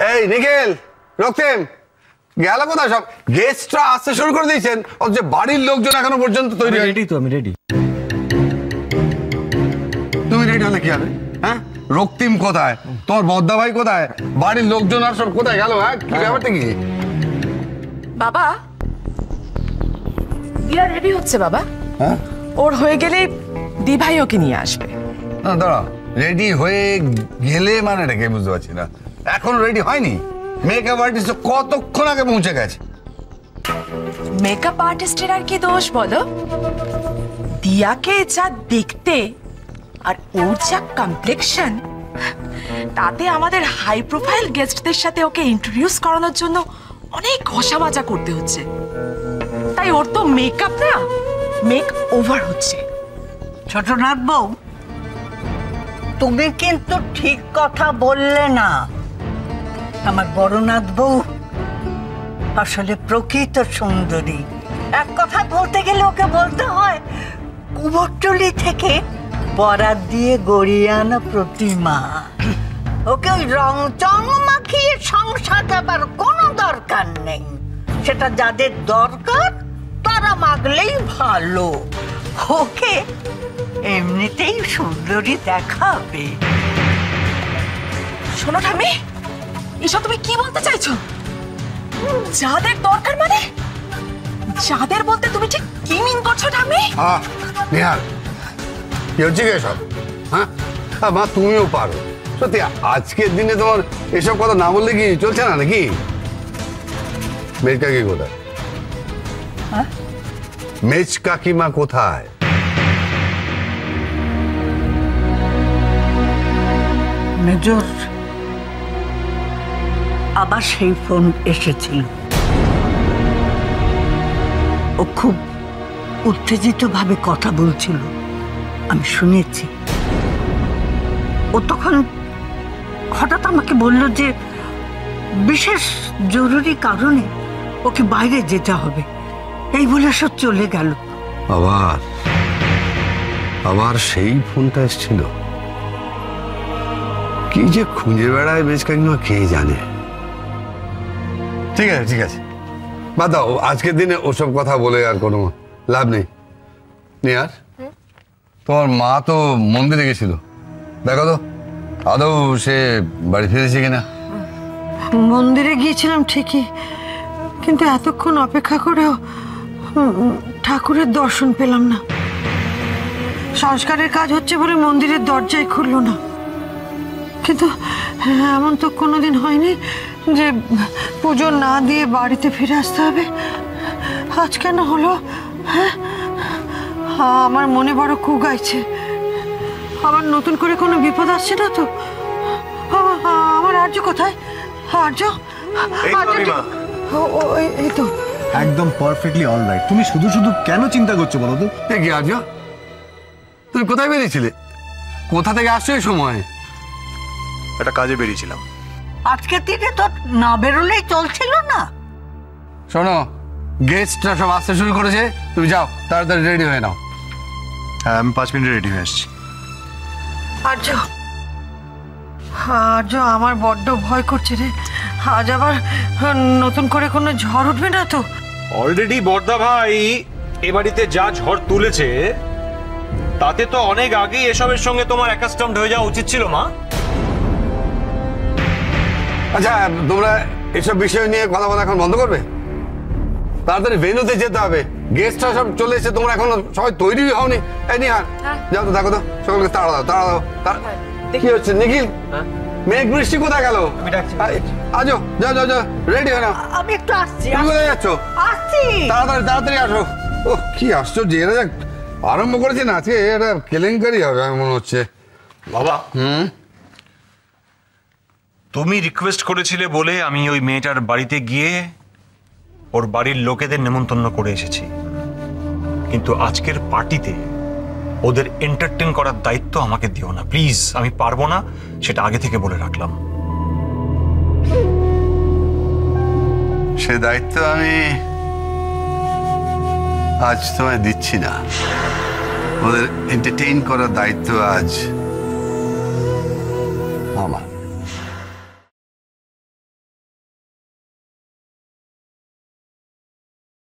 এই নিখিল, রক্তিম, গেল কোথায় সব? গেস্টরা আসতে শুরু করে দিয়েছেন, অথচ বাড়ির লোকজন এখনো পর্যন্ত তৈরি হয়নি। রেডি তো, আমি রেডি। তুমি রেডি হলে কি হবে? হ্যাঁ, রক্তিম কোথায়, তোমার বদ্দা ভাই কোথায়, বাড়ির লোকজন আর সব কোথায় গেল? হ্যাঁ, কি ব্যাপারটা কি? বাবা, দিয়া রেডি হচ্ছে বাবা। হ্যাঁ, ওর হয়ে গেলে দি ভাই ওকে নিয়ে আসবে। না দাঁড়া, রেডি হয়ে গেলে মানে রেখে বুঝতে পারছি না, এখন রেডি হয়নি। মেকআপ আর্টিস্ট কতক্ষণ আগে পৌঁছে গেছে। মেকআপ আর্টিস্টের আর কি দোষ বলো? দিয়াকে যা দেখতে আর ওর যা কমপ্লেকশন, তাতে আমাদের হাই প্রোফাইল গেস্টদের সাথে ওকে ইন্ট্রোডিউস করানোর জন্য অনেক ঘষা মাজা করতে হচ্ছে। তাই ওর তো মেকআপ না, মেক ওভার হচ্ছে। ছোটনাথ বউ, তুমি কিন্তু ঠিক কথা বললে না। আমার বড়নাথ বউ আসলে প্রকৃত সুন্দরী। এক কথা বলতে গেলে ওকে বলতে হয় কুমোরটুলি থেকে বরাত দিয়ে গড়িয়ে আনা প্রতিমা। ওকে ওই রং চং মাখিয়ে সংসার যাবার কোনো দরকার নেই। সেটা যাদের দরকার তারা মাগলেই ভালো। ওকে এমনিতেই সুন্দরী দেখাবে। শোনো ঠাম্মি, এসব তুমি কি বলতে চাইছো? যাদের দরকার মানে যাদের বলতে তুমি ঠিক কি মিন করছো ঠাম্মি? নিহার, কি হচ্ছে কি এসব? হ্যাঁ মা, তুমিও পারো সত্যি। আজকের দিনে তোমার এসব কথা না বললে কি চলছে না নাকি? মেজ কাকি কোথায়? মেজ কাকিমা কোথায়? মেজর আবার সেই ফোন এসেছিল। ও খুব উত্তেজিত ভাবে কথা বলছিল, আমি শুনেছি। ও তখন হঠাৎ আমাকে বলল যে বিশেষ জরুরি কারণে ওকে বাইরে যেতে হবে, এই বলে সব চলে গেল। আবার আবার সেই ফোনটা এসেছিল? কি যে খুঁজে বেড়ায় বেশ কাকিমা কে জানে। ঠিক আছে ঠিক আছে, বাদ দাও, আজকের দিনে ওসব কথা বলে আর কোনো লাভ নেই। নিয়ার, তোমার মা তো মন্দিরে গেছিল, দেখো তো আদৌ সে বাড়ি ফিরেছে কিনা। মন্দিরে গিয়েছিলাম ঠিকই, কিন্তু এতক্ষণ অপেক্ষা করেও ঠাকুরের দর্শন পেলাম না। সংস্কারের কাজ হচ্ছে বলে মন্দিরের দরজাই খুললো না। কিন্তু এমন তো কোনোদিন হয়নি যে পুজো না দিয়ে বাড়িতে ফিরে আসতে হবে। আজ কেন হলো? হ্যাঁ, আমার মনে বড় কুগাইছে। আবার নতুন করে কোনো বিপদ আসছে না তো? আমার আর্য কোথায়? আর্য, এই তো একদম পারফেক্টলি অলরাইট। তুমি শুধু শুধু কেন চিন্তা করছো বলো তো? কি আর্য, তুমি কোথায় বেরিয়েছিলে? কোথা থেকে আসছো এই সময়? একটা কাজে বেরিয়েছিলাম। আজকের দিনে তো না বেরোলেই চলছিল না। শোনো, গেস্টরা সব আসতে শুরু করেছে, তুমি যাও তাড়াতাড়ি রেডি হয়ে নাও। হ্যাঁ, আমি 5 মিনিটে রেডি হয়ে আসছি। আর্য, আর্য, আমার বড্ড ভয় করছে রে। আজ আবার নতুন করে কোনো ঝড় উঠবে না তো? অলরেডি বর্দা ভাই এ বাড়িতে যা ঝড় তুলেছে তাতে তো অনেক আগেই এসবের সঙ্গে তোমার অ্যাকাস্টমড হয়ে যাওয়া উচিত ছিল মা। আচ্ছা, তোমরা এসব বিষয় নিয়ে কথা বলা এখন বন্ধ করবে? তাড়াতাড়ি ভেন্যুতে যেতে হবে, গেস্টরা সব চলে এসেছে, তোমরা এখন সবাই তৈরি হওনি। এই নিহার, যাও তো, দেখো তো সকলকে তাড়া দাও, তাড়া দাও। কি হচ্ছে নিখিল? মেঘ বৃষ্টি কোথায় গেল? আজো, যাও যাও যাও, রেডি হয়ে নাও। আমি একটু আসছি। তুমি কোথায় যাচ্ছ? আসছি, তাড়াতাড়ি তাড়াতাড়ি আসো। ও কি আশ্চর্য, এরা যাক আরম্ভ করেছে না, আজকে এটা কেলেঙ্কারি হবে আমার মনে হচ্ছে। বাবা, তুমি রিকোয়েস্ট করেছিলে বলে আমি ওই মেয়েটার বাড়িতে গিয়ে ওর বাড়ির লোকেদের নেমন্তন্ন করে এসেছি, কিন্তু আজকের পার্টিতে ওদের এন্টারটেইন করার দায়িত্ব আমাকে দিও না প্লিজ। আমি পারবো না, সেটা আগে থেকে বলে রাখলাম। সে দায়িত্ব আমি আজ তোমায় দিচ্ছি না। ওদের এন্টারটেইন করার দায়িত্ব আজ